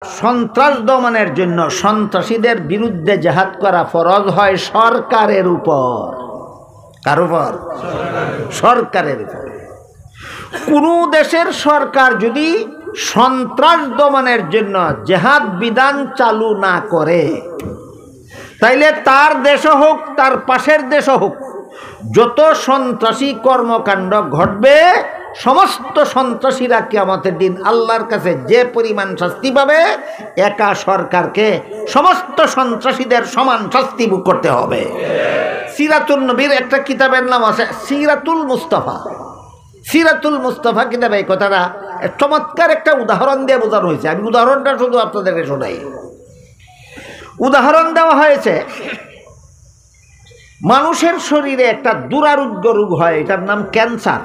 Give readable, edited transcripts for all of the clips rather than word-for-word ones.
সন্ত্রাস দমনের জন্য সন্ত্রাসীদের বিরুদ্ধে জিহাদ করা ফরজ হয় সরকারের উপর। কার উপর? সরকারের উপর। কোনো দেশের সরকার যদি সন্ত্রাস দমনের জন্য জিহাদ বিধান চালু না করে, তাইলে তার দেশ হোক তার পাশের দেশ হোক, যত সন্ত্রাসী কর্মকাণ্ড ঘটবে সমস্ত সন্ত্রাসীরা কিয়ামতের দিন আল্লাহর কাছে যে পরিমাণ শাস্তি পাবে, একা সরকারকে সমস্ত সন্ত্রাসীদের সমান শাস্তি ভোগ করতে হবে। সিরাতুল নবীর একটা কিতাবের নাম আছে সিরাতুল মুস্তাফা। সিরাতুল মুস্তাফা কিতাবে এই কথাটা চমৎকার একটা উদাহরণ দিয়ে বোঝানো হয়েছে। আমি উদাহরণটা শুধু আপনাদেরকে শোনাই। উদাহরণ দেওয়া হয়েছে, মানুষের শরীরে একটা দুরারোগ্য রোগ হয়, এটার নাম ক্যান্সার।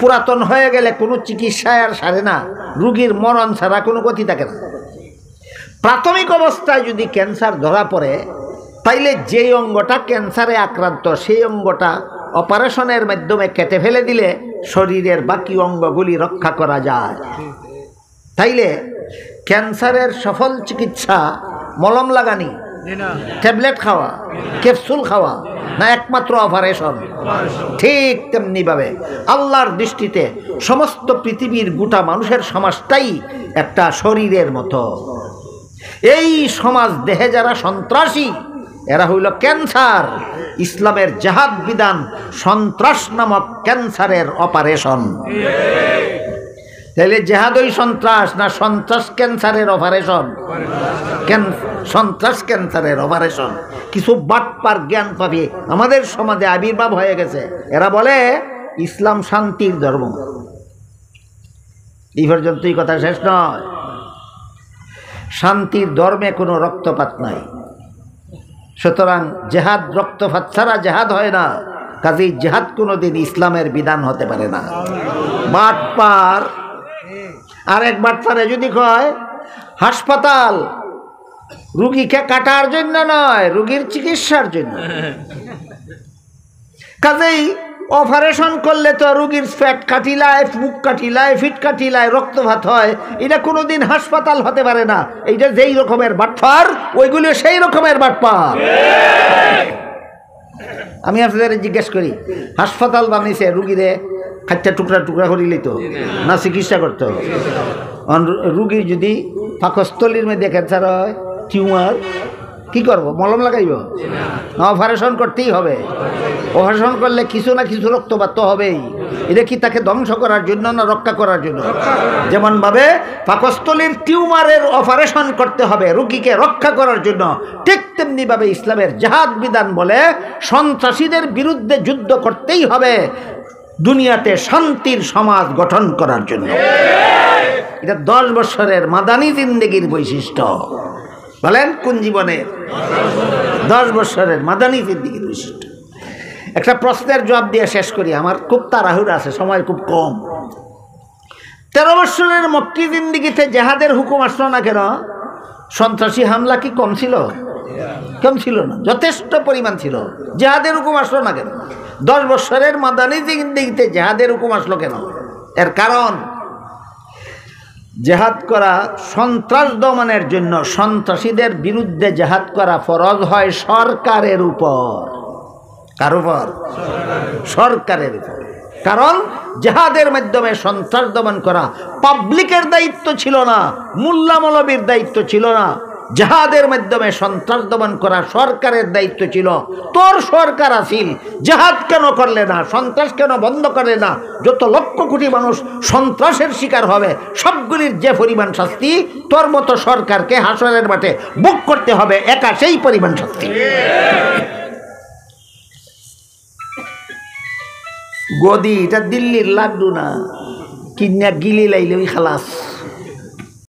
পুরাতন হয়ে গেলে কোনো চিকিৎসায় আর সারে না, রোগীর মরণ ছাড়া কোনো গতি থাকে না। প্রাথমিক অবস্থায় যদি ক্যান্সার ধরা পড়ে, তাইলে যেই অঙ্গটা ক্যান্সারে আক্রান্ত সেই অঙ্গটা অপারেশনের মাধ্যমে কেটে ফেলে দিলে শরীরের বাকি অঙ্গগুলি রক্ষা করা যায়। তাইলে ক্যান্সারের সফল চিকিৎসা মলম লাগানি, ট্যাবলেট খাওয়া, ক্যাপসুল খাওয়া, না একমাত্র অপারেশন? ঠিক তেমনিভাবে আল্লাহর দৃষ্টিতে সমস্ত পৃথিবীর গোটা মানুষের সমাজটাই একটা শরীরের মতো। এই সমাজ দেহে যারা সন্ত্রাসী, এরা হইল ক্যান্সার। ইসলামের জিহাদ বিধান সন্ত্রাস নামক ক্যান্সারের অপারেশন। তাহলে জিহাদ ওই সন্ত্রাস না সন্ত্রাস ক্যান্সারের অপারেশন? সন্ত্রাস ক্যান্সারের অপারেশন। কিছু বাটপার জ্ঞান পাবে আমাদের সমাজে আবির্ভাব হয়ে গেছে। এরা বলে ইসলাম শান্তির ধর্ম। এই পর্যন্তই কথা শেষ নয়। শান্তির ধর্মে কোনো রক্তপাত নাই, সুতরাং জেহাদ রক্তপাত ছাড়া জেহাদ হয় না। কাজেই জেহাদ কোনোদিন ইসলামের বিধান হতে পারে না। বাটপার আরেক বাটপারে যদি কয় হাসপাতাল রুগীকে কাটার জন্য নয়, রুগীর চিকিৎসার জন্য, কাজেই অপারেশন করলে তো রুগীর পেট কাটিলায়, মুখ কাটিলায়, ফিট কাটিলায় রক্তপাত হয়, এটা কোনোদিন হাসপাতাল হতে পারে না। এইটা যেই রকমের বাটপার ওইগুলো সেই রকমের বাটপার। আমি আপনাদের জিজ্ঞেস করি, হাসপাতাল বানিয়েছে রুগীরে খাচ্চা টুকরা টুকরা করিলেই তো না চিকিৎসা করতে? রুগীর যদি পাকস্থলীর মধ্যে ক্যান্সার হয়, টিউমার, কি করব? মলম লাগাইব না? অপারেশন করতেই হবে। অপারেশন করলে কিছু না কিছু রক্তপাত তো হবেই। এটা কি তাকে ধ্বংস করার জন্য না রক্ষা করার জন্য? যেমনভাবে পাকস্থলীর টিউমারের অপারেশন করতে হবে রোগীকে রক্ষা করার জন্য, ঠিক তেমনিভাবে ইসলামের জিহাদ বিধান বলে সন্ত্রাসীদের বিরুদ্ধে যুদ্ধ করতেই হবে দুনিয়াতে শান্তির সমাজ গঠন করার জন্য। এটা 10 বছরের মাদানী জিন্দেগির বৈশিষ্ট্য। বলেন কোন জীবনের? 10 বছরের মাদানী জিন্দেগির বৈশিষ্ট্য। একটা প্রশ্নের জবাব দিয়ে শেষ করি, আমার খুব তাড়াহুড়ো আছে, সময় খুব কম। 13 বছরের মক্কি জিন্দেগিতে জেহাদের হুকুম আসলো না কেন? সন্ত্রাসী হামলা কি কম ছিল? কম ছিল না, যথেষ্ট পরিমাণ ছিল। জেহাদের হুকুম আসলো না কেন? 10 বছরের মাদানী জিন্দেগিতে জেহাদের হুকুম আসলো কেন? এর কারণ জেহাদ করা সন্ত্রাস দমনের জন্য সন্ত্রাসীদের বিরুদ্ধে জেহাদ করা ফরজ হয় সরকারের উপর। কার উপর? সরকারের উপর। কারণ জেহাদের মাধ্যমে সন্ত্রাস দমন করা পাবলিকের দায়িত্ব ছিল না, মোল্লা মৌলবীর দায়িত্ব ছিল না। জেহাদের মাধ্যমে সন্ত্রাস দমন করা সরকারের দায়িত্ব ছিল। তোর সরকার আছিল, জেহাদ কেন করলে না? সন্ত্রাস কেন বন্ধ করলে না? যত লক্ষ কোটি মানুষ সন্ত্রাসের শিকার হবে সবগুলির যে পরিমাণ শাস্তি, তোর মতো সরকারকে হাসরের মাঠে ভোগ করতে হবে একা সেই পরিমাণ শাস্তি। গদি এটা দিল্লির লাড্ডু না, কিনা গিলি লাইলে ওই খালাস।